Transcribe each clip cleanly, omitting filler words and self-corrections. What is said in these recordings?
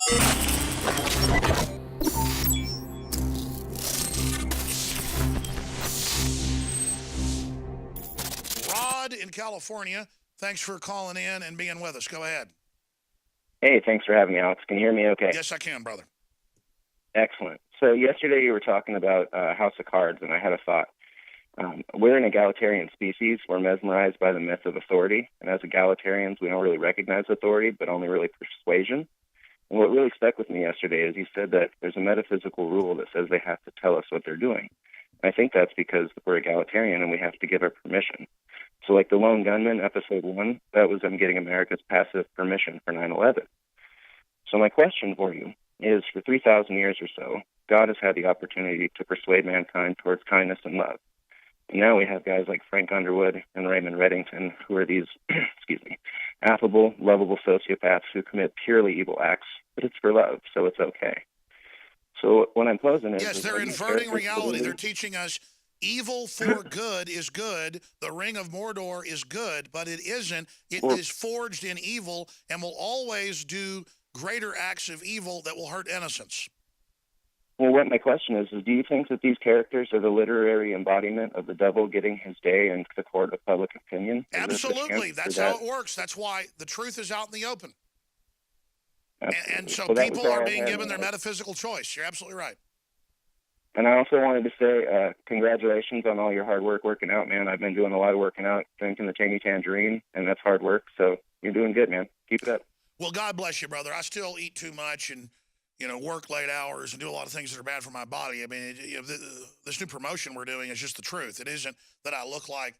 Rod in California, thanks for calling in and being with us. Go ahead. Hey, thanks for having me, Alex. Can you hear me okay? Yes, I can, brother. Excellent. So yesterday you were talking about House of Cards, and I had a thought. We're an egalitarian species. We're mesmerized by the myth of authority, and as egalitarians, we don't really recognize authority, but only really persuasion. And what really stuck with me yesterday is you said that there's a metaphysical rule that says they have to tell us what they're doing. And I think that's because we're egalitarian and we have to give our permission. So like the Lone Gunman, episode 1, that was them getting America's passive permission for 9/11. So my question for you is, for 3,000 years or so, God has had the opportunity to persuade mankind towards kindness and love. And now we have guys like Frank Underwood and Raymond Reddington, who are these, affable, lovable sociopaths who commit purely evil acts, but it's for love, so it's okay. So when I'm posing it... Yes, they're inverting reality. They're teaching us evil for good is good. The Ring of Mordor is good, but it isn't. It is forged in evil and will always do greater acts of evil that will hurt innocents. Well, what my question is do you think that these characters are the literary embodiment of the devil getting his day in the court of public opinion? Absolutely. That's how it works. That's why the truth is out in the open. And so people are being given their metaphysical choice. You're absolutely right. And I also wanted to say congratulations on all your hard work working out, man. I've been doing a lot of working out, drinking the tangy tangerine, and that's hard work. So you're doing good, man. Keep it up. Well, God bless you, brother. I still eat too much and work late hours and do a lot of things that are bad for my body. I mean, this new promotion we're doing is just the truth. It isn't that I look like,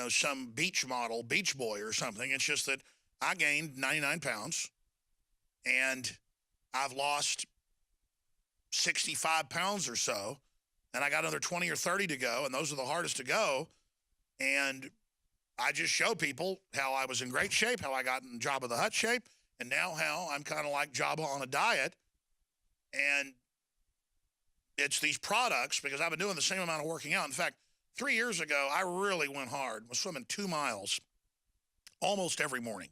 some beach model, beach boy or something. It's just that I gained 99 pounds and I've lost 65 pounds or so, and I got another 20 or 30 to go, and those are the hardest to go. And I just show people how I was in great shape, how I got in Jabba the Hutt shape, and now how I'm kind of like Jabba on a diet. And it's these products, because I've been doing the same amount of working out. In fact, 3 years ago, I really went hard. I was swimming 2 miles almost every morning.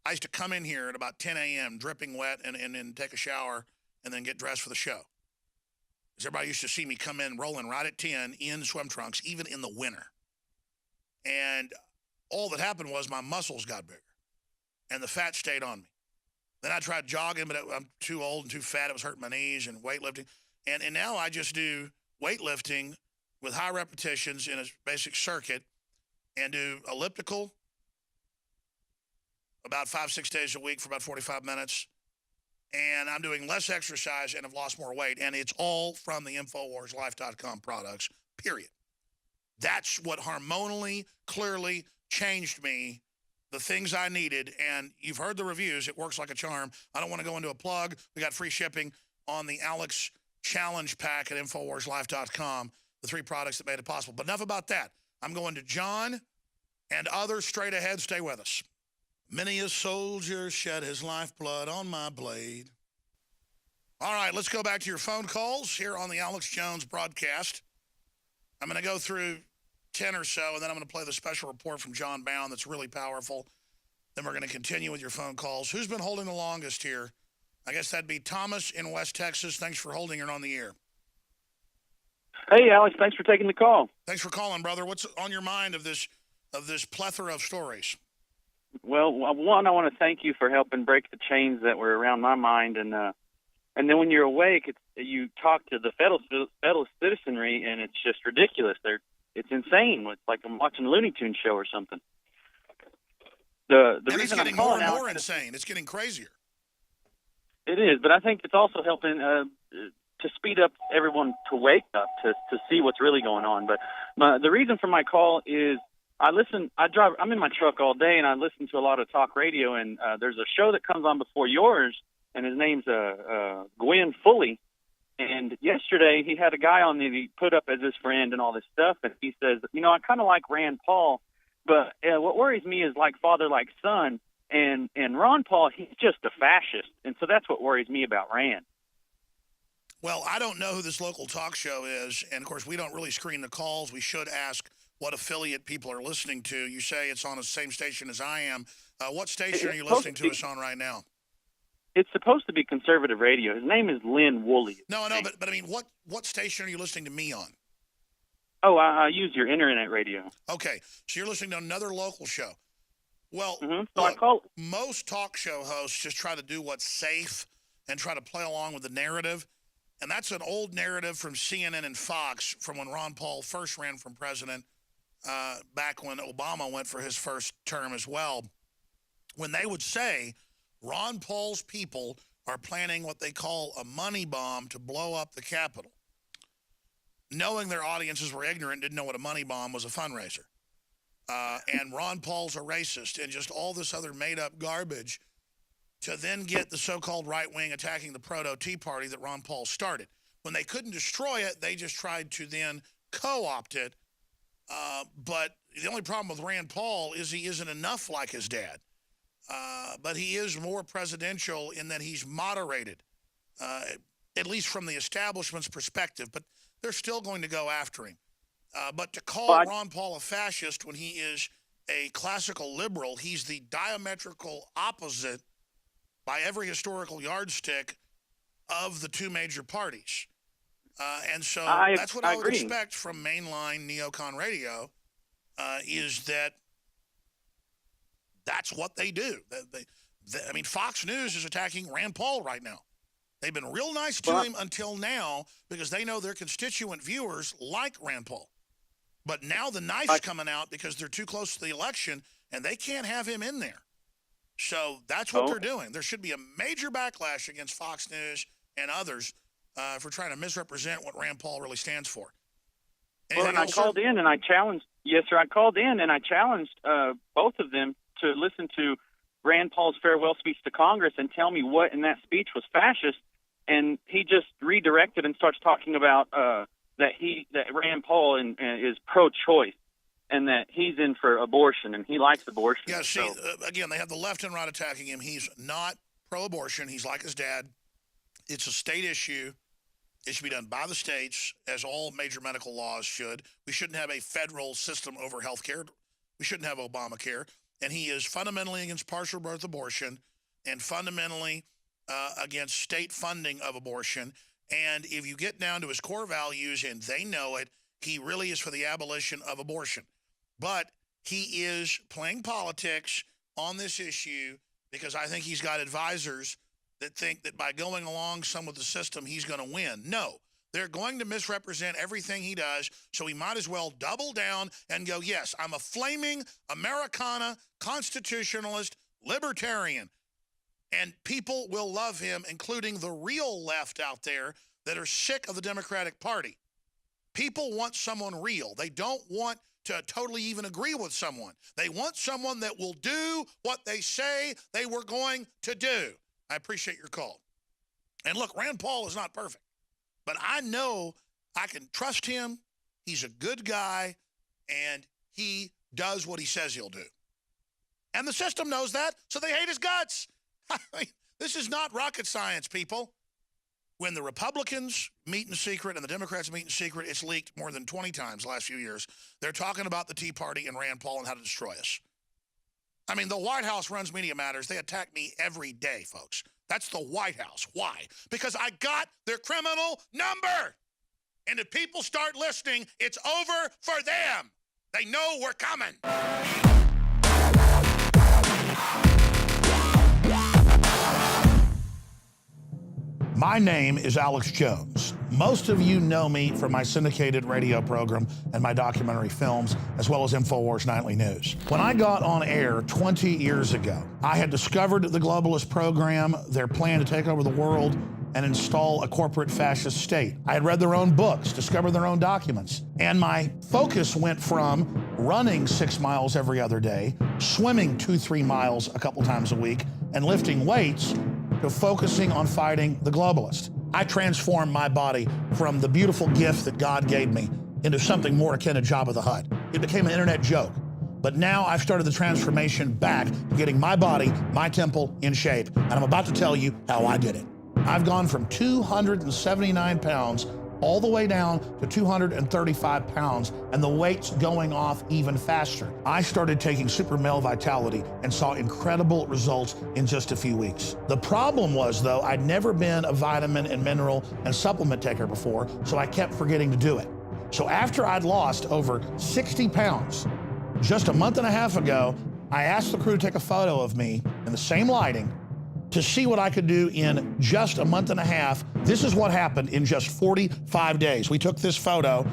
I used to come in here at about 10 a.m., dripping wet, and then take a shower and then get dressed for the show. Because everybody used to see me come in rolling right at 10 in swim trunks, even in the winter. And all that happened was my muscles got bigger, and the fat stayed on me. Then I tried jogging, but I'm too old and too fat. It was hurting my knees, and weightlifting. And now I just do weightlifting with high repetitions in a basic circuit and do elliptical about 5-6 days a week for about 45 minutes. And I'm doing less exercise and have lost more weight. And it's all from the InfoWarsLife.com products, period. That's what hormonally, clearly changed me, the things I needed. And you've heard the reviews. It works like a charm. I don't want to go into a plug. We got free shipping on the Alex Challenge Pack at InfoWarsLife.com, the 3 products that made it possible. But enough about that. I'm going to John and others straight ahead. Stay with us. Many a soldier shed his lifeblood on my blade. All right, let's go back to your phone calls here on the Alex Jones broadcast. I'm going to go through 10 or so, and then I'm going to play the special report from John Bound that's really powerful. Then we're going to continue with your phone calls. Who's been holding the longest here? I guess that'd be Thomas in West Texas. Thanks for holding. You're on the air. Hey, Alex, thanks for taking the call. Thanks for calling, brother. What's on your mind of this plethora of stories? Well, one, I want to thank you for helping break the chains that were around my mind, and then when you're awake, you talk to the fellow citizenry, and it's just ridiculous. It's insane. It's like I'm watching a Looney Tunes show or something. The and reason it's getting more and more insane. It's getting crazier. It is, but I think it's also helping to speed up everyone to wake up to see what's really going on. But the reason for my call is I'm in my truck all day, and I listen to a lot of talk radio, and there's a show that comes on before yours, and his name's Gwen Foley. And yesterday he had a guy on that he put up as his friend and all this stuff, and he says, I kind of like Rand Paul, but what worries me is like father, like son, and Ron Paul, he's just a fascist, and so that's what worries me about Rand. Well, I don't know who this local talk show is, and of course we don't really screen the calls. We should ask what affiliate people are listening to. You say it's on the same station as I am. What station are you listening to us on right now? It's supposed to be conservative radio. His name is Lynn Woolley. No, I know, but I mean, what station are you listening to me on? Oh, I use your internet radio. Okay, so you're listening to another local show. Well, So most talk show hosts just try to do what's safe and try to play along with the narrative. And that's an old narrative from CNN and Fox from when Ron Paul first ran for president, back when Obama went for his first term as well. When they would say, Ron Paul's people are planning what they call a money bomb to blow up the Capitol, knowing their audiences were ignorant, didn't know what a money bomb was, a fundraiser. And Ron Paul's a racist and just all this other made-up garbage to then get the so-called right wing attacking the proto-Tea Party that Ron Paul started. When they couldn't destroy it, they just tried to then co-opt it. But the only problem with Rand Paul is he isn't enough like his dad. But he is more presidential in that he's moderated, at least from the establishment's perspective. But they're still going to go after him. But to call Ron Paul a fascist when he is a classical liberal, he's the diametrical opposite by every historical yardstick of the two major parties. And so that's what I would expect from mainline neocon radio, is that that's what they do. I mean, Fox News is attacking Rand Paul right now. They've been real nice to him until now because they know their constituent viewers like Rand Paul. But now the knife's coming out because they're too close to the election, and they can't have him in there. So that's what they're doing. There should be a major backlash against Fox News and others for trying to misrepresent what Rand Paul really stands for. Anything else, I called in and I challenged. Yes, sir. I called in and I challenged both of them to listen to Rand Paul's farewell speech to Congress and tell me what in that speech was fascist. And he just redirected and starts talking about that Rand Paul is pro-choice and that he's in for abortion and he likes abortion. Yeah, see, again, they have the left and right attacking him. He's not pro-abortion. He's like his dad. It's a state issue. It should be done by the states, as all major medical laws should. We shouldn't have a federal system over health care. We shouldn't have Obamacare. And he is fundamentally against partial birth abortion and fundamentally against state funding of abortion. And if you get down to his core values, and they know it, he really is for the abolition of abortion. But he is playing politics on this issue because I think he's got advisors that think that by going along some with the system, he's going to win. No, they're going to misrepresent everything he does, so he might as well double down and go, yes, I'm a flaming Americana, constitutionalist, libertarian. And people will love him, including the real left out there that are sick of the Democratic Party. People want someone real. They don't want to totally even agree with someone. They want someone that will do what they say they were going to do. I appreciate your call. And look, Rand Paul is not perfect, but I know I can trust him. He's a good guy, and he does what he says he'll do. And the system knows that, so they hate his guts. I mean, this is not rocket science, people. When the Republicans meet in secret and the Democrats meet in secret, it's leaked more than 20 times the last few years. They're talking about the Tea Party and Rand Paul and how to destroy us. I mean, the White House runs Media Matters. They attack me every day, folks. That's the White House. Why? Because I got their criminal number. And if people start listening, it's over for them. They know we're coming. My name is Alex Jones. Most of you know me from my syndicated radio program and my documentary films, as well as InfoWars Nightly News. When I got on air 20 years ago, I had discovered the globalist program, their plan to take over the world and install a corporate fascist state. I had read their own books, discovered their own documents, and my focus went from running 6 miles every other day, swimming 2-3 miles a couple times a week, and lifting weights to focusing on fighting the globalist. I transformed my body from the beautiful gift that God gave me into something more akin to Jabba the Hutt. It became an internet joke. But now I've started the transformation back to getting my body, my temple in shape, and I'm about to tell you how I did it. I've gone from 279 pounds all the way down to 235 pounds, and the weight's going off even faster. I started taking Super Male Vitality and saw incredible results in just a few weeks. The problem was, though, I'd never been a vitamin and mineral and supplement taker before, so I kept forgetting to do it. So after I'd lost over 60 pounds, just a month and a half ago, I asked the crew to take a photo of me in the same lighting to see what I could do in just a month and a half. This is what happened in just 45 days. We took this photo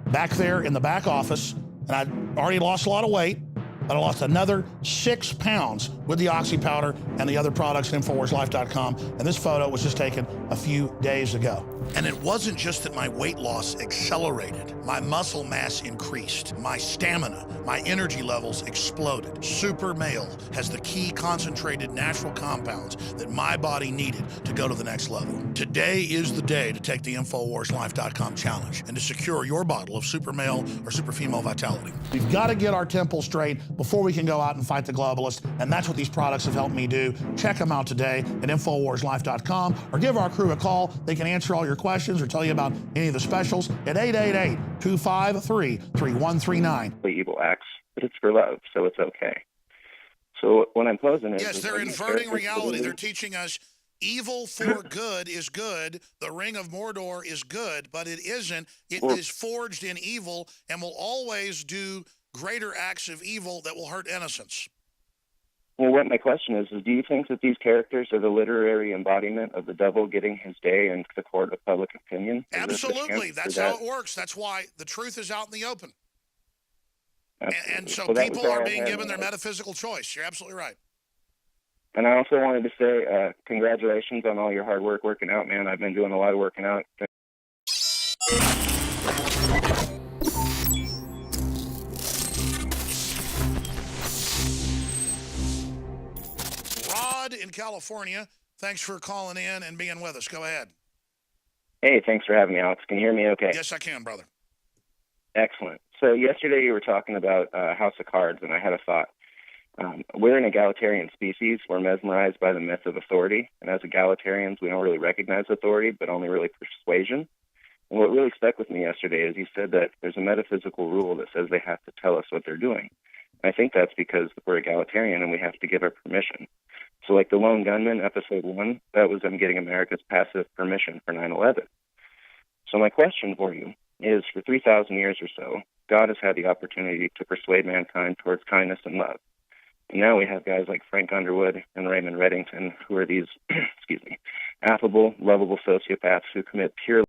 back there in the back office, and I'd already lost a lot of weight, but I lost another 6 pounds with the Oxy powder and the other products at InfoWarsLife.com. And this photo was just taken a few days ago. And it wasn't just that my weight loss accelerated. My muscle mass increased. My stamina, my energy levels exploded. Super Male has the key concentrated natural compounds that my body needed to go to the next level. Today is the day to take the InfoWarsLife.com challenge and to secure your bottle of Super Male or Super Female Vitality. We've got to get our temple straight before we can go out and fight the globalists, and that's what these products have helped me do. Check them out today at InfoWarsLife.com or give our crew a call. They can answer all your questions or tell you about any of the specials at 888-253-3139. The evil acts, but it's for love, so it's okay. So when I'm posing it, yes, they're inverting reality. They're teaching us evil for good is good. The Ring of Mordor is good, but it isn't. It is forged in evil and will always do greater acts of evil that will hurt innocents. Well, what my question is do you think that these characters are the literary embodiment of the devil getting his day in the court of public opinion? Absolutely. That's how it works. That's why the truth is out in the open. And so well, people are being given their metaphysical choice. You're absolutely right. And I also wanted to say congratulations on all your hard work working out, man. I've been doing a lot of working out. In California, thanks for calling in and being with us. Go ahead. Hey, thanks for having me, Alex. Can you hear me okay? Yes, I can, brother. Excellent. So yesterday you were talking about House of Cards, and I had a thought. We're an egalitarian species. We're mesmerized by the myth of authority, and as egalitarians, we don't really recognize authority, but only really persuasion. And what really stuck with me yesterday is you said that there's a metaphysical rule that says they have to tell us what they're doing. And I think that's because we're egalitarian and we have to give our permission. So like the Lone Gunman, episode 1, that was them getting America's passive permission for 9/11. So my question for you is, for 3,000 years or so, God has had the opportunity to persuade mankind towards kindness and love. And now we have guys like Frank Underwood and Raymond Reddington, who are these, affable, lovable sociopaths who commit pure